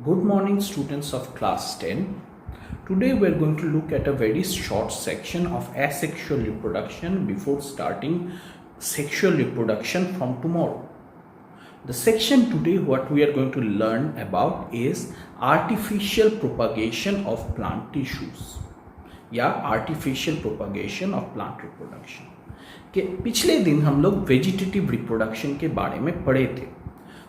Good morning, students of class 10. Today we are going to look at a very short section of asexual reproduction before starting sexual reproduction from tomorrow. The section today what we are going to learn about is artificial propagation of plant tissues या artificial propagation of plant reproduction. कि पिछले दिन हम लोग vegetative reproduction के बारे में पढ़े थे,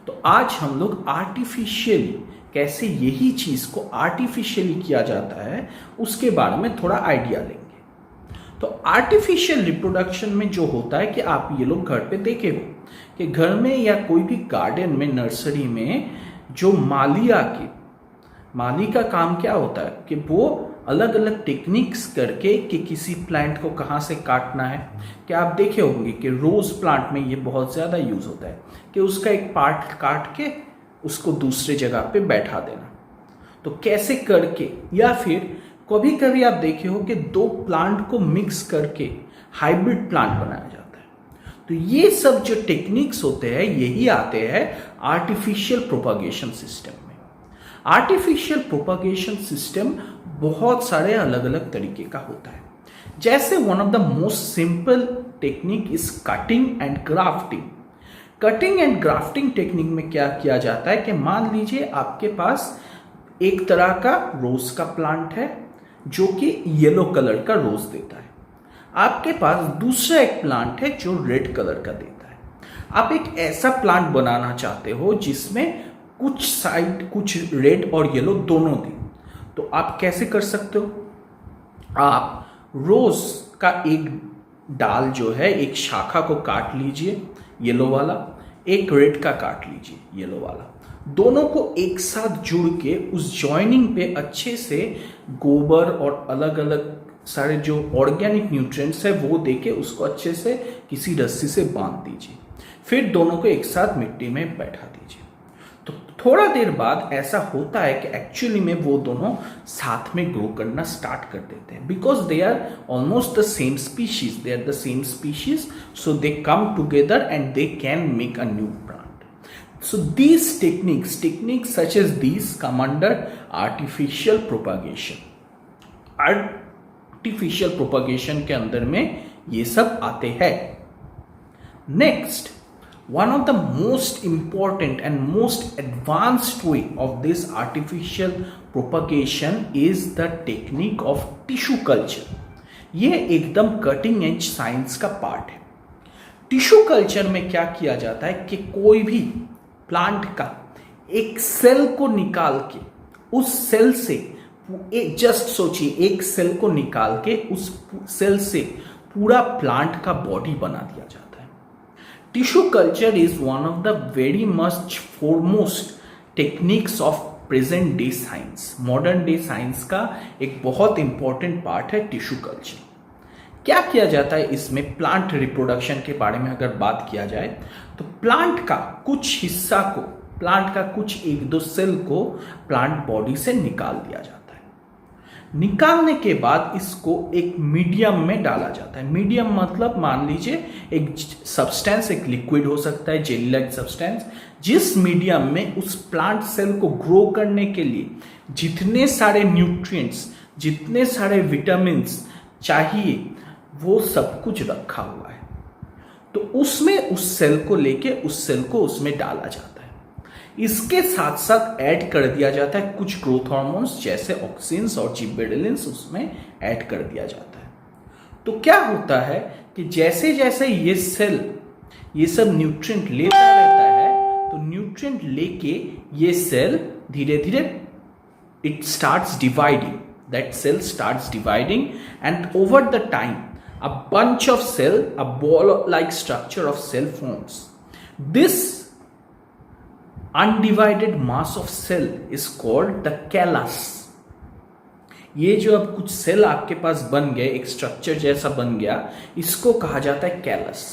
तो आज हम लोग आर्टिफिशियली कैसे यही चीज को आर्टिफिशियली किया जाता है उसके बारे में थोड़ा आइडिया लेंगे। तो आर्टिफिशियल रिप्रोडक्शन में जो होता है कि आप ये लोग घर पे देखे हो कि घर में या कोई भी गार्डन में, नर्सरी में जो माली का काम क्या होता है कि वो अलग अलग टेक्निक्स करके कि किसी प्लांट को कहाँ से काटना है। कि आप देखे होंगे कि रोज प्लांट में ये बहुत ज़्यादा यूज होता है कि उसका एक पार्ट काट के उसको दूसरे जगह पे बैठा देना। तो कैसे करके, या फिर कभी कभी आप देखे हो कि दो प्लांट को मिक्स करके हाइब्रिड प्लांट बनाया जाता है। तो ये सब जो टेक्निक्स होते हैं यही आते हैं आर्टिफिशियल प्रोपागेशन सिस्टम में। आर्टिफिशियल प्रोपागेशन सिस्टम बहुत सारे अलग अलग तरीके का होता है। जैसे one of the most simple technique is cutting and grafting. Cutting and grafting technique में क्या किया जाता है कि मान लीजिए आपके पास एक तरह का रोज का प्लांट है जो कि येलो कलर का रोज देता है, आपके पास दूसरा एक प्लांट है जो रेड कलर का देता है। आप एक ऐसा प्लांट बनाना चाहते हो जिसमें कुछ साइड कुछ रेड और येलो दोनों दे, तो आप कैसे कर सकते हो? आप रोज का एक डाल जो है, एक शाखा को काट लीजिए येलो वाला, एक रेड का काट लीजिए येलो वाला, दोनों को एक साथ जुड़ के उस जॉइनिंग पे अच्छे से गोबर और अलग अलग सारे जो ऑर्गेनिक न्यूट्रिएंट्स है वो देके उसको अच्छे से किसी रस्सी से बांध दीजिए। फिर दोनों को एक साथ मिट्टी में बैठा दीजिए। तो थोड़ा देर बाद ऐसा होता है कि एक्चुअली में वो दोनों साथ में ग्रो करना स्टार्ट कर देते हैं, because they are almost the same species, they are the same species, so they come together and they can make a new plant. So these techniques such as these come under artificial propagation. Artificial propagation के अंदर में ये सब आते हैं। Next, one of the most important and most advanced way of this artificial propagation is the technique of tissue culture. ये एकदम cutting edge science का पार्ट है। टिश्यू कल्चर में क्या किया जाता है कि कोई भी प्लांट का एक सेल को निकाल के उस सेल से, जस्ट सोचिए एक सेल को निकाल के उस सेल से पूरा प्लांट का बॉडी बना दिया जाता है। Tissue culture is one of the very much foremost techniques of present day science. Modern day science का एक बहुत इंपॉर्टेंट पार्ट है टिश्यू कल्चर। क्या किया जाता है इसमें? प्लांट रिप्रोडक्शन के बारे में अगर बात किया जाए तो प्लांट का कुछ हिस्सा को, प्लांट का कुछ एक दो सेल को प्लांट बॉडी से निकाल दिया जाता है। निकालने के बाद इसको एक मीडियम में डाला जाता है। मीडियम मतलब मान लीजिए एक सब्सटेंस, एक लिक्विड हो सकता है, जेली लाइक सब्सटेंस, जिस मीडियम में उस प्लांट सेल को ग्रो करने के लिए जितने सारे न्यूट्रिएंट्स, जितने सारे विटामिन्स चाहिए वो सब कुछ रखा हुआ है। तो उसमें उस सेल को लेके उस सेल को उसमें डाला जाता है। इसके साथ साथ ऐड कर दिया जाता है कुछ ग्रोथ हार्मोन्स जैसे ऑक्सिन्स और जिबरेलिन्स, उसमें ऐड कर दिया जाता है। तो क्या होता है कि जैसे जैसे ये सेल ये सब न्यूट्रिएंट लेता रहता है, तो न्यूट्रिएंट लेके ये सेल धीरे धीरे it starts dividing, that cell starts dividing and over the time a bunch of cell, a ball like structure of cell forms. This undivided mass of cell is called the callus. ये जो अब कुछ cell आपके पास बन गए, एक structure जैसा बन गया, इसको कहा जाता है कैलस।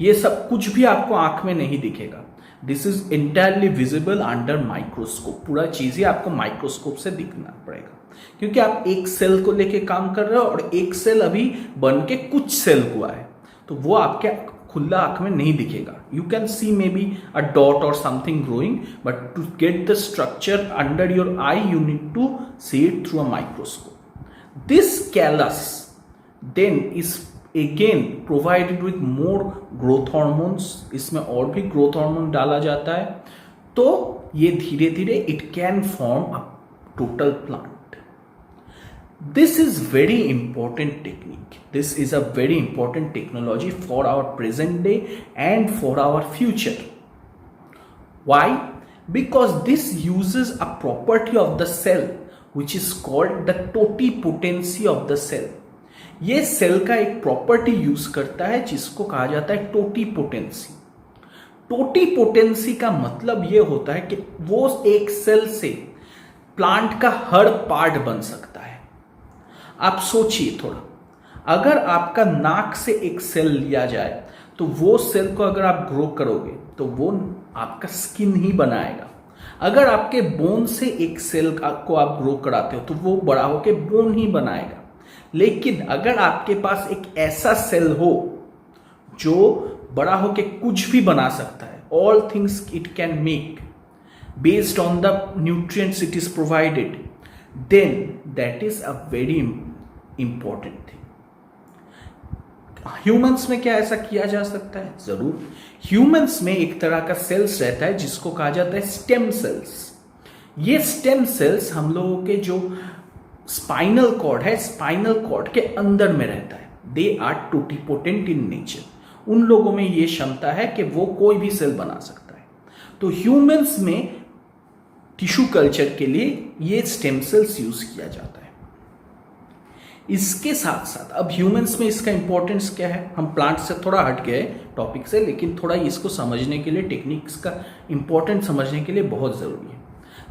ये सब कुछ भी आपको आंख में नहीं दिखेगा। This is entirely visible under microscope. पूरा चीज ही आपको माइक्रोस्कोप से दिखना पड़ेगा, क्योंकि आप एक सेल को लेके काम कर रहे हो और एक सेल अभी बन के कुछ सेल हुआ है, तो वो आपके खुला आंख में नहीं दिखेगा. You can see maybe a dot or something growing, but to get the structure under your eye you need to see it through a microscope. This callus then is again provided with more growth hormones. इसमें और भी growth hormone डाला जाता है, तो ये धीरे धीरे it can form a total plant. This is very important technique. This is a very important technology for our present day and for our future. Why? Because this uses a property of the cell which is called the totipotency of the cell. ये cell का एक property use करता है जिसको कहा जाता है totipotency. Totipotency का मतलब ये होता है कि वो एक सेल से प्लांट का हर पार्ट बन सकता है. आप सोचिए थोड़ा, अगर आपका नाक से एक सेल लिया जाए तो वो सेल को अगर आप ग्रो करोगे तो वो आपका स्किन ही बनाएगा. अगर आपके बोन से एक सेल को आप ग्रो कराते हो तो वो बड़ा होके बोन ही बनाएगा. लेकिन अगर आपके पास एक ऐसा सेल हो जो बड़ा होके कुछ भी बना सकता है, all things it can make based on the nutrients it is provided, then that is a very important thing. Humans में क्या ऐसा किया जा सकता है? जरूर. ह्यूमंस में एक तरह का सेल्स रहता है जिसको कहा जाता है स्टेम सेल्स. ये स्टेम सेल्स हम लोगों के जो स्पाइनल कॉर्ड है, स्पाइनल कॉर्ड के अंदर में रहता है. They are totipotent in nature. उन लोगों में ये क्षमता है कि वो कोई भी सेल बना सकता है. तो ह्यूमंस में टिश्यू कल्चर के लिए ये स्टेम सेल्स यूज किया जाता है. इसके साथ साथ अब ह्यूमंस में इसका इंपॉर्टेंस क्या है? हम प्लांट से थोड़ा हट गए टॉपिक से, लेकिन थोड़ा इसको समझने के लिए, टेक्निक्स का इंपॉर्टेंस समझने के लिए बहुत जरूरी है.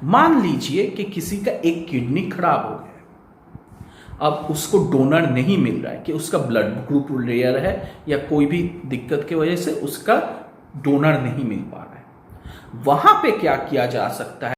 मान लीजिए कि किसी का एक किडनी खराब हो गया, अब उसको डोनर नहीं मिल रहा है, कि उसका ब्लड ग्रुप रेयर है या कोई भी दिक्कत की वजह से उसका डोनर नहीं मिल पा रहा है. वहां पे क्या किया जा सकता है?